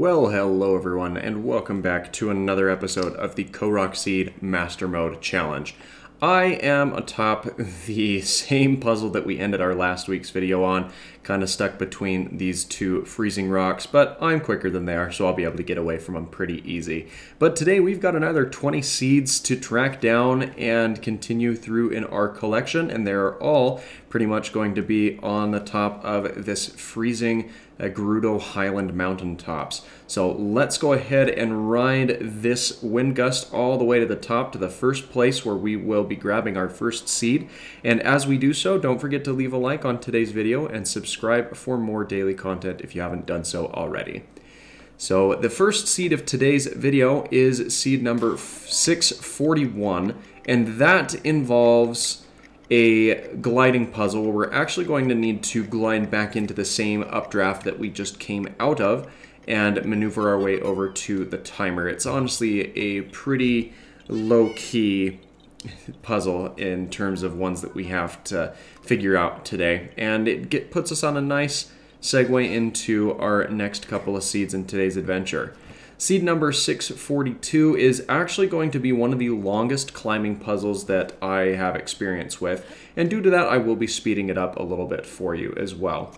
Well, hello everyone, and welcome back to another episode of the Korok Seed Master Mode Challenge. I am atop the same puzzle that we ended our last week's video on, kind of stuck between these two freezing rocks, but I'm quicker than they are, so I'll be able to get away from them pretty easy. But today we've got another 20 seeds to track down and continue through in our collection, and they're all pretty much going to be on the top of this freezing Gerudo Highland mountaintops. So let's go ahead and ride this wind gust all the way to the top, to the first place where we will be grabbing our first seed. And as we do so, don't forget to leave a like on today's video and subscribe for more daily content if you haven't done so already. So the first seed of today's video is seed number 641, and that involves a gliding puzzle where we're actually going to need to glide back into the same updraft that we just came out of and maneuver our way over to the timer. It's honestly a pretty low-key puzzle in terms of ones that we have to figure out today, and it puts us on a nice segue into our next couple of seeds in today's adventure. Seed number 642 is actually going to be one of the longest climbing puzzles that I have experience with, and due to that I will be speeding it up a little bit for you as well.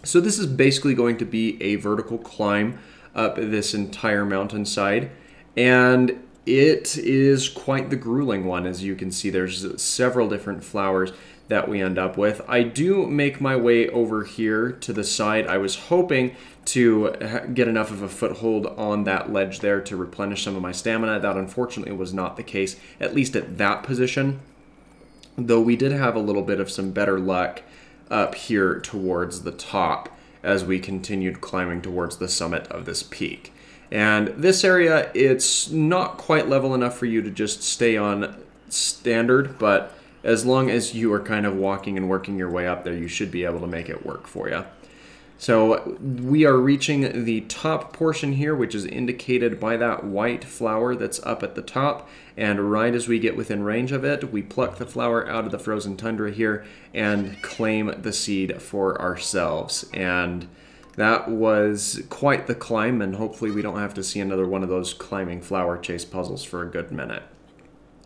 So this is basically going to be a vertical climb up this entire mountainside, and it is quite the grueling one. As you can see, there's several different flowers that we end up with. I do make my way over here to the side. I was hoping to get enough of a foothold on that ledge there to replenish some of my stamina. That unfortunately was not the case, at least at that position, though we did have a little bit of some better luck up here towards the top as we continued climbing towards the summit of this peak. And this area, it's not quite level enough for you to just stay on standard, but as long as you are kind of walking and working your way up there, you should be able to make it work for you. So we are reaching the top portion here, which is indicated by that white flower that's up at the top. And right as we get within range of it, we pluck the flower out of the frozen tundra here and claim the seed for ourselves. And that was quite the climb, and hopefully we don't have to see another one of those climbing flower chase puzzles for a good minute.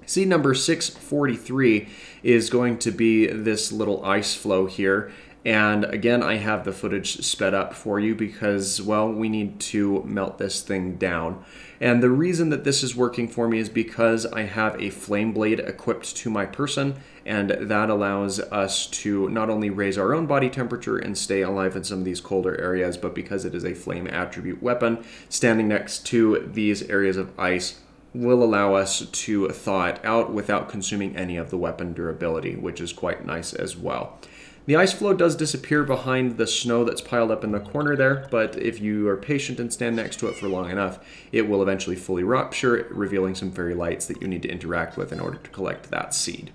Seed number 643 is going to be this little ice flow here. And again, I have the footage sped up for you because, well, we need to melt this thing down. And the reason that this is working for me is because I have a flame blade equipped to my person, and that allows us to not only raise our own body temperature and stay alive in some of these colder areas, but because it is a flame attribute weapon, standing next to these areas of ice will allow us to thaw it out without consuming any of the weapon durability, which is quite nice as well. The ice flow does disappear behind the snow that's piled up in the corner there, but if you are patient and stand next to it for long enough, it will eventually fully rupture, revealing some fairy lights that you need to interact with in order to collect that seed.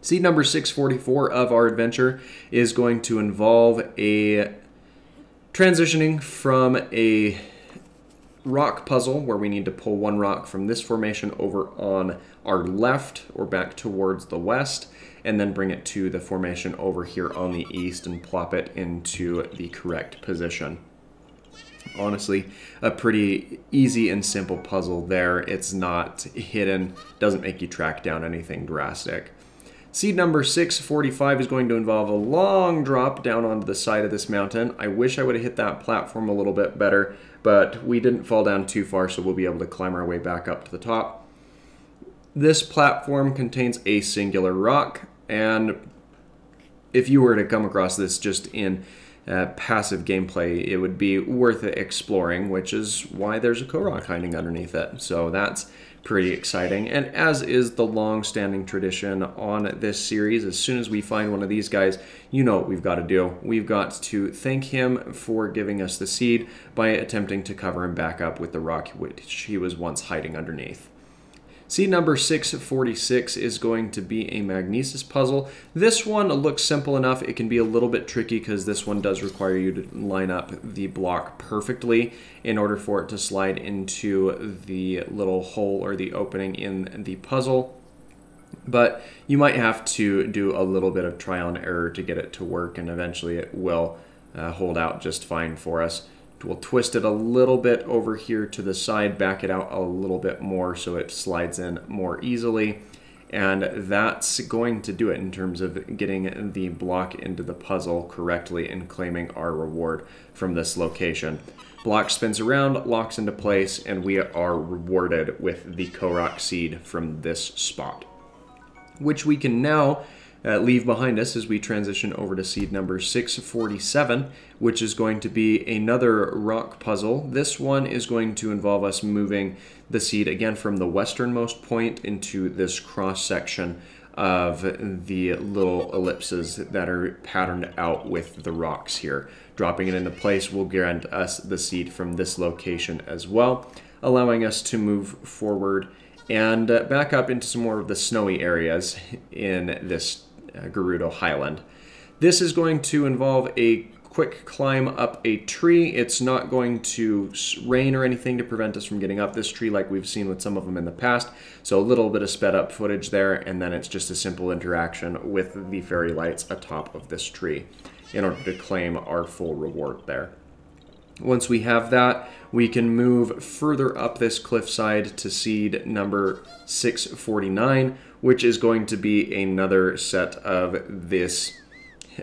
Seed number 644 of our adventure is going to involve a transitioning from a rock puzzle where we need to pull one rock from this formation over on our left or back towards the west, and then bring it to the formation over here on the east and plop it into the correct position. Honestly, a pretty easy and simple puzzle there. It's not hidden, doesn't make you track down anything drastic. Seed number 645 is going to involve a long drop down onto the side of this mountain. I wish I would have hit that platform a little bit better, but we didn't fall down too far, so we'll be able to climb our way back up to the top. This platform contains a singular rock, and if you were to come across this just in passive gameplay, it would be worth exploring, which is why there's a Korok hiding underneath it. So that's pretty exciting, and as is the long-standing tradition on this series, as soon as we find one of these guys, you know what we've got to do. We've got to thank him for giving us the seed by attempting to cover him back up with the rock which he was once hiding underneath. Seed number 646 is going to be a magnesis puzzle. This one looks simple enough. It can be a little bit tricky because this one does require you to line up the block perfectly in order for it to slide into the little hole or the opening in the puzzle. But you might have to do a little bit of trial and error to get it to work, and eventually it will hold out just fine for us. We'll twist it a little bit over here to the side, back it out a little bit more so it slides in more easily. And that's going to do it in terms of getting the block into the puzzle correctly and claiming our reward from this location. Block spins around, locks into place, and we are rewarded with the Korok seed from this spot, which we can now leave behind us as we transition over to seed number 647, which is going to be another rock puzzle. This one is going to involve us moving the seed again from the westernmost point into this cross section of the little ellipses that are patterned out with the rocks here. Dropping it into place will grant us the seed from this location as well, allowing us to move forward and back up into some more of the snowy areas in this Gerudo Highland. This is going to involve a quick climb up a tree. It's not going to rain or anything to prevent us from getting up this tree like we've seen with some of them in the past. So a little bit of sped up footage there, and then it's just a simple interaction with the fairy lights atop of this tree in order to claim our full reward there. Once we have that, we can move further up this cliffside to seed number 649, which is going to be another set of this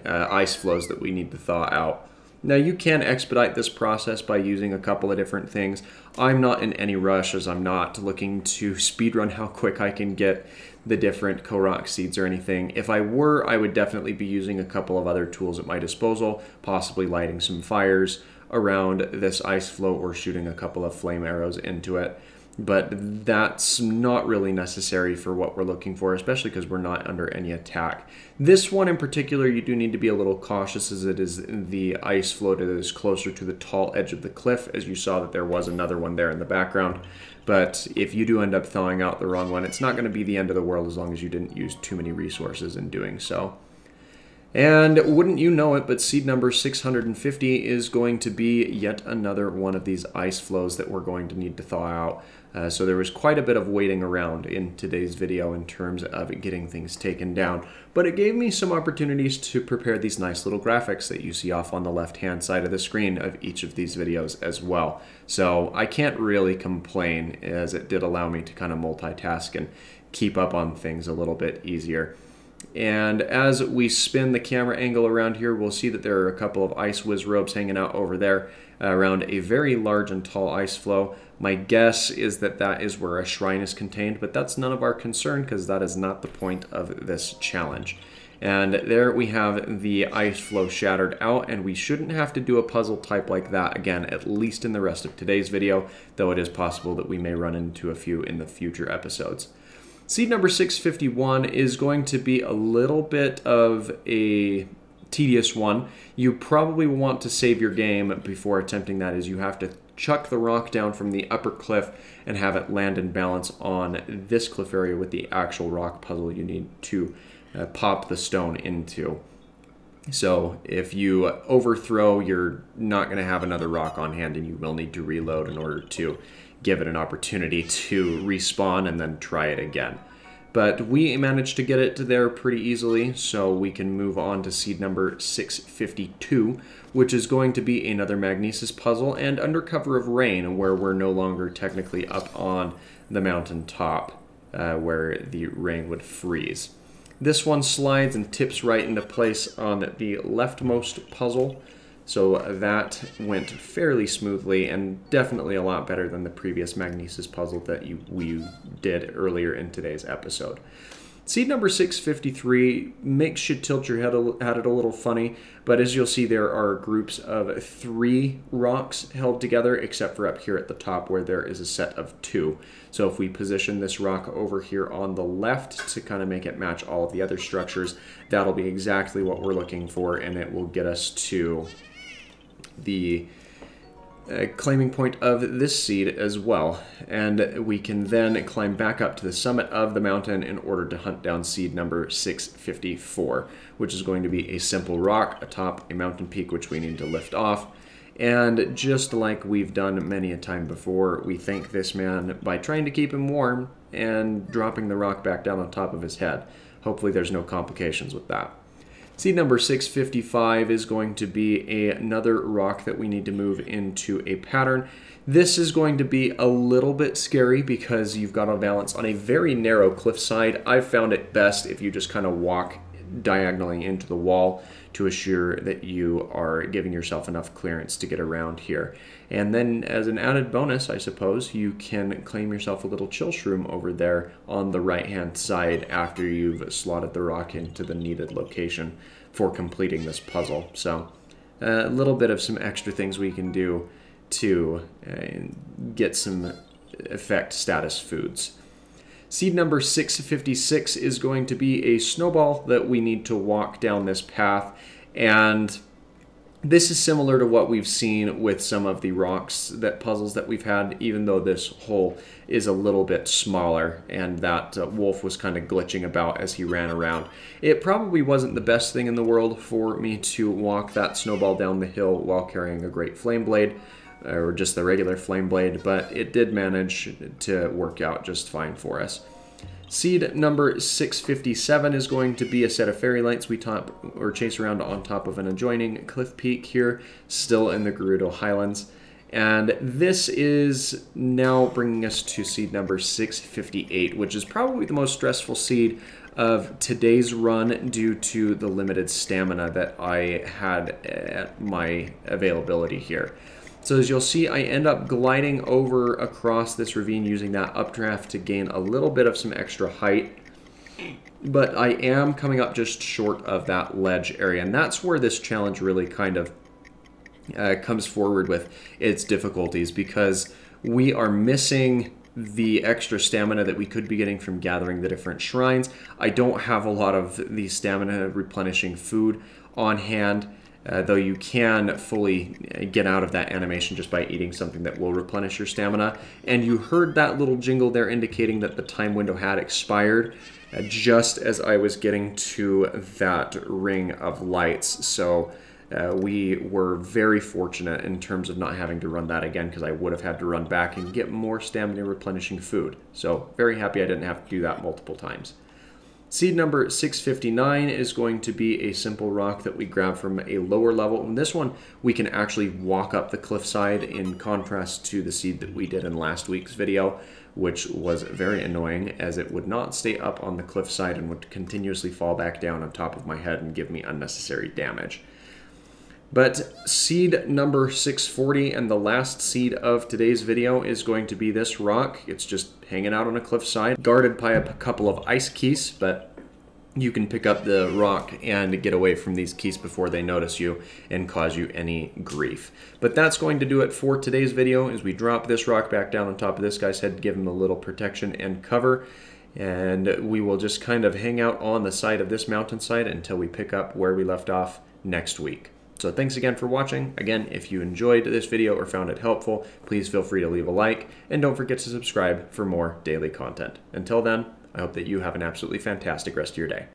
ice flows that we need to thaw out. Now you can expedite this process by using a couple of different things. I'm not in any rush as I'm not looking to speedrun how quick I can get the different Korok seeds or anything. If I were, I would definitely be using a couple of other tools at my disposal, possibly lighting some fires around this ice flow or shooting a couple of flame arrows into it. But that's not really necessary for what we're looking for, especially because we're not under any attack. This one in particular, you do need to be a little cautious as it is the ice flow that is closer to the tall edge of the cliff, as you saw that there was another one there in the background. But if you do end up thawing out the wrong one, it's not going to be the end of the world as long as you didn't use too many resources in doing so. And wouldn't you know it, but seed number 650 is going to be yet another one of these ice flows that we're going to need to thaw out. So there was quite a bit of waiting around in today's video in terms of getting things taken down. But it gave me some opportunities to prepare these nice little graphics that you see off on the left-hand side of the screen of each of these videos as well. So I can't really complain, as it did allow me to kind of multitask and keep up on things a little bit easier. And as we spin the camera angle around here, we'll see that there are a couple of ice whiz ropes hanging out over there around a very large and tall ice flow. My guess is that that is where a shrine is contained, but that's none of our concern because that is not the point of this challenge. And there we have the ice flow shattered out, and we shouldn't have to do a puzzle type like that again, at least in the rest of today's video, though it is possible that we may run into a few in the future episodes. Seed number 651 is going to be a little bit of a tedious one. You probably want to save your game before attempting that, as you have to chuck the rock down from the upper cliff and have it land and balance on this cliff area with the actual rock puzzle you need to pop the stone into. So if you overthrow, you're not going to have another rock on hand, and you will need to reload in order to give it an opportunity to respawn and then try it again. But we managed to get it there pretty easily, so we can move on to seed number 652, which is going to be another magnesis puzzle and under cover of rain, where we're no longer technically up on the mountain top where the rain would freeze. This one slides and tips right into place on the leftmost puzzle, so that went fairly smoothly and definitely a lot better than the previous magnesis puzzle that we did earlier in today's episode. Seed number 653 makes you tilt your head at it a little funny, but as you'll see, there are groups of 3 rocks held together, except for up here at the top where there is a set of 2. So if we position this rock over here on the left to kind of make it match all of the other structures, that'll be exactly what we're looking for, and it will get us to the claiming point of this seed as well. And we can then climb back up to the summit of the mountain in order to hunt down seed number 654, which is going to be a simple rock atop a mountain peak which we need to lift off. And just like we've done many a time before, we thank this man by trying to keep him warm and dropping the rock back down on top of his head. Hopefully there's no complications with that. Seed number 655 is going to be another rock that we need to move into a pattern. This is going to be a little bit scary because you've got to balance on a very narrow cliffside. I've found it best if you just kind of walk diagonally into the wall to assure that you are giving yourself enough clearance to get around here. And then as an added bonus, I suppose, you can claim yourself a little chill shroom over there on the right-hand side after you've slotted the rock into the needed location for completing this puzzle. So a little bit of some extra things we can do to get some effect status foods. Seed number 656 is going to be a snowball that we need to walk down this path, and this is similar to what we've seen with some of the puzzles that we've had, even though this hole is a little bit smaller and that wolf was kind of glitching about as he ran around. It probably wasn't the best thing in the world for me to walk that snowball down the hill while carrying a great flame blade, or just the regular flame blade, but it did manage to work out just fine for us. Seed number 657 is going to be a set of fairy lights we chase around on top of an adjoining cliff peak here, still in the Gerudo Highlands. And this is now bringing us to seed number 658, which is probably the most stressful seed of today's run due to the limited stamina that I had at my availability here. So as you'll see, I end up gliding over across this ravine using that updraft to gain a little bit of some extra height. But I am coming up just short of that ledge area, and that's where this challenge really kind of comes forward with its difficulties, because we are missing the extra stamina that we could be getting from gathering the different shrines. I don't have a lot of the stamina replenishing food on hand. Though you can fully get out of that animation just by eating something that will replenish your stamina. And you heard that little jingle there indicating that the time window had expired just as I was getting to that ring of lights. So we were very fortunate in terms of not having to run that again, because I would have had to run back and get more stamina replenishing food. So very happy I didn't have to do that multiple times. Seed number 659 is going to be a simple rock that we grab from a lower level. In this one, we can actually walk up the cliffside, in contrast to the seed that we did in last week's video, which was very annoying as it would not stay up on the cliffside and would continuously fall back down on top of my head and give me unnecessary damage. But seed number 640 and the last seed of today's video is going to be this rock. It's just hanging out on a cliffside, guarded by a couple of ice keys, but you can pick up the rock and get away from these keys before they notice you and cause you any grief. But that's going to do it for today's video, as we drop this rock back down on top of this guy's head, give him a little protection and cover, and we will just kind of hang out on the side of this mountainside until we pick up where we left off next week. So thanks again for watching. Again, if you enjoyed this video or found it helpful, please feel free to leave a like, and don't forget to subscribe for more daily content. Until then, I hope that you have an absolutely fantastic rest of your day.